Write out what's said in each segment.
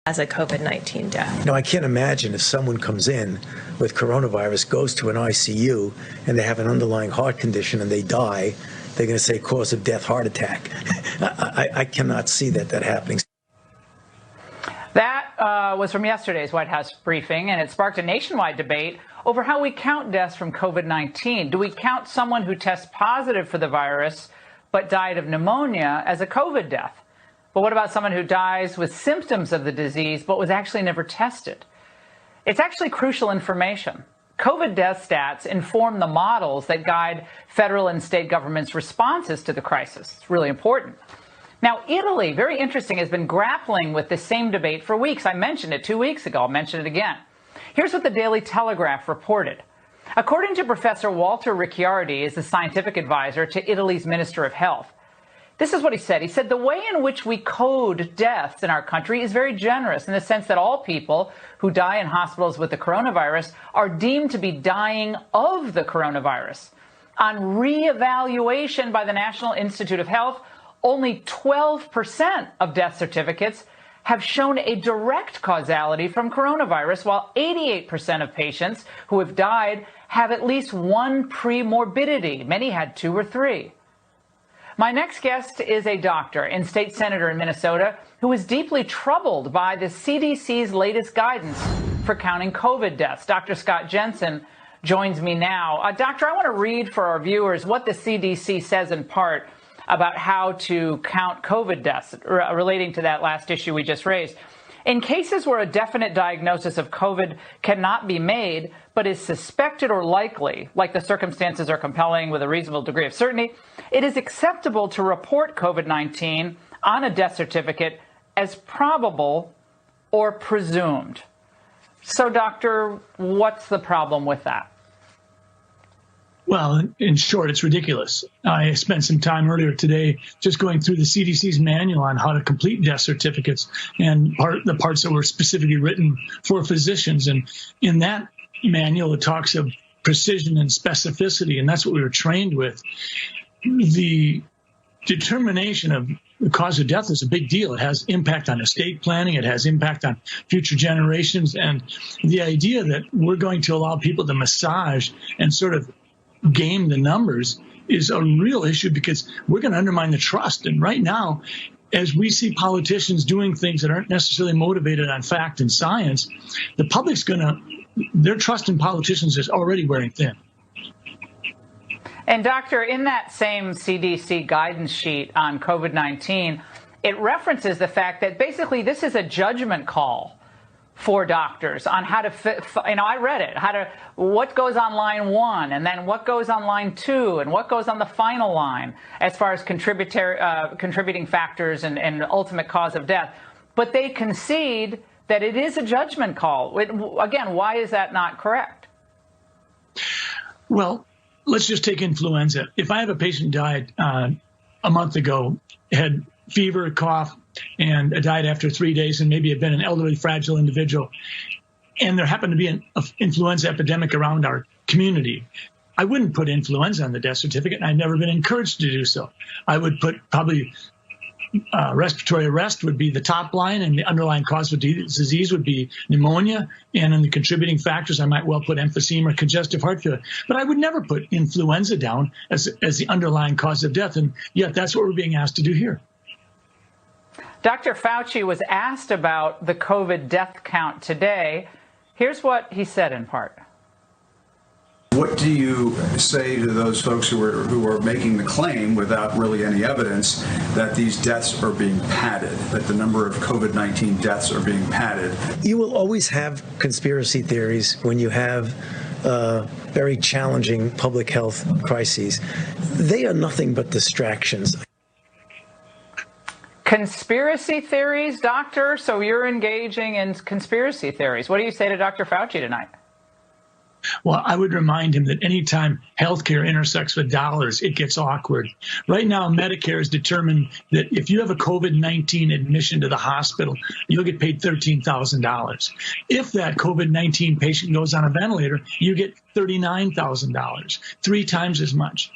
as a COVID-19 death. Now, I can't imagine if someone comes in with coronavirus, goes to an ICU, and they have an underlying heart condition and they die, they're going to say cause of death, heart attack. I cannot see that happening. That was from yesterday's White House briefing, and it sparked a nationwide debate over how we count deaths from COVID-19. Do we count someone who tests positive for the virus but died of pneumonia as a COVID death? But what about someone who dies with symptoms of the disease but was actually never tested? It's actually crucial information. COVID death stats inform the models that guide federal and state governments' responses to the crisis. It's really important. Now, Italy, very interesting, has been grappling with the same debate for weeks. I mentioned it 2 weeks ago. I'll mention it again. Here's what the Daily Telegraph reported. According to Professor Walter Ricciardi, is the scientific advisor to Italy's Minister of Health. This is what he said. He said, the way in which we code deaths in our country is very generous in the sense that all people who die in hospitals with the coronavirus are deemed to be dying of the coronavirus. On reevaluation by the National Institute of Health, only 12% of death certificates have shown a direct causality from coronavirus, while 88% of patients who have died have at least one premorbidity. Many had 2 or 3. My next guest is a doctor and state senator in Minnesota who is deeply troubled by the CDC's latest guidance for counting COVID deaths. Dr. Scott Jensen joins me now. Doctor, I want to read for our viewers what the CDC says in part about how to count COVID deaths relating to that last issue we just raised. In cases where a definite diagnosis of COVID cannot be made, but is suspected or likely, like the circumstances are compelling with a reasonable degree of certainty, it is acceptable to report COVID-19 on a death certificate as probable or presumed. So, doctor, what's the problem with that? Well, in short, it's ridiculous. I spent some time earlier today just going through the CDC's manual on how to complete death certificates and the parts that were specifically written for physicians. And in that manual, it talks of precision and specificity, and that's what we were trained with. The determination of the cause of death is a big deal. It has impact on estate planning. It has impact on future generations. And the idea that we're going to allow people to massage and sort of game the numbers is a real issue, because we're going to undermine the trust. And right now, as we see politicians doing things that aren't necessarily motivated on fact and science, the public's their trust in politicians is already wearing thin. And doctor, in that same CDC guidance sheet on COVID-19, it references the fact that basically this is a judgment call for doctors on how to fit, I read it, what goes on line 1 and then what goes on line 2 and what goes on the final line as far as contributing factors and ultimate cause of death. But they concede that it is a judgment call. Again, why is that not correct? Well, let's just take influenza. If I have a patient died a month ago, had fever, cough, and died after 3 days, and maybe had been an elderly, fragile individual, and there happened to be an influenza epidemic around our community, I wouldn't put influenza on the death certificate, and I've never been encouraged to do so. I would put probably respiratory arrest would be the top line, and the underlying cause of disease would be pneumonia, and in the contributing factors, I might well put emphysema or congestive heart failure. But I would never put influenza down as the underlying cause of death, and yet that's what we're being asked to do here. Dr. Fauci was asked about the COVID death count today. Here's what he said in part. What do you say to those folks who are making the claim without really any evidence that these deaths are being padded, that the number of COVID-19 deaths are being padded? You will always have conspiracy theories when you have very challenging public health crises. They are nothing but distractions. Conspiracy theories, doctor? So you're engaging in conspiracy theories. What do you say to Dr. Fauci tonight? Well, I would remind him that anytime healthcare intersects with dollars, it gets awkward. Right now, Medicare has determined that if you have a COVID-19 admission to the hospital, you'll get paid $13,000. If that COVID-19 patient goes on a ventilator, you get $39,000, 3 times as much.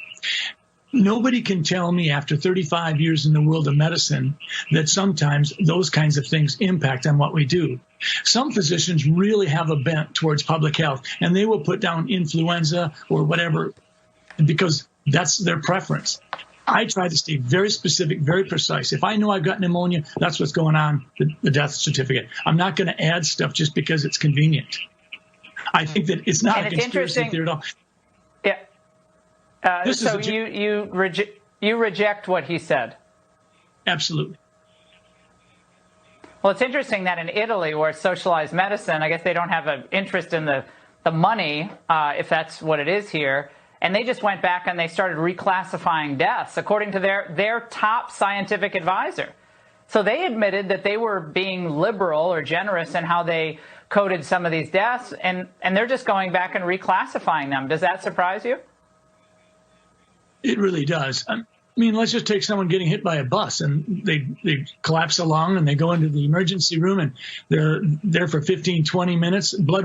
Nobody can tell me after 35 years in the world of medicine that sometimes those kinds of things impact on what we do. Some physicians really have a bent towards public health, and they will put down influenza or whatever because that's their preference. I try to stay very specific, very precise. If I know I've got pneumonia, that's what's going on, the death certificate. I'm not going to add stuff just because it's convenient. I think that it's not a conspiracy theory at all. Yeah. So you reject what he said? Absolutely. Well, it's interesting that in Italy, where it's socialized medicine, I guess they don't have an interest in the money, if that's what it is here. And they just went back and they started reclassifying deaths according to their top scientific advisor. So they admitted that they were being liberal or generous in how they coded some of these deaths, and they're just going back and reclassifying them. Does that surprise you? It really does. I mean, let's just take someone getting hit by a bus and they collapse along and they go into the emergency room and they're there for 15, 20 minutes. Blood work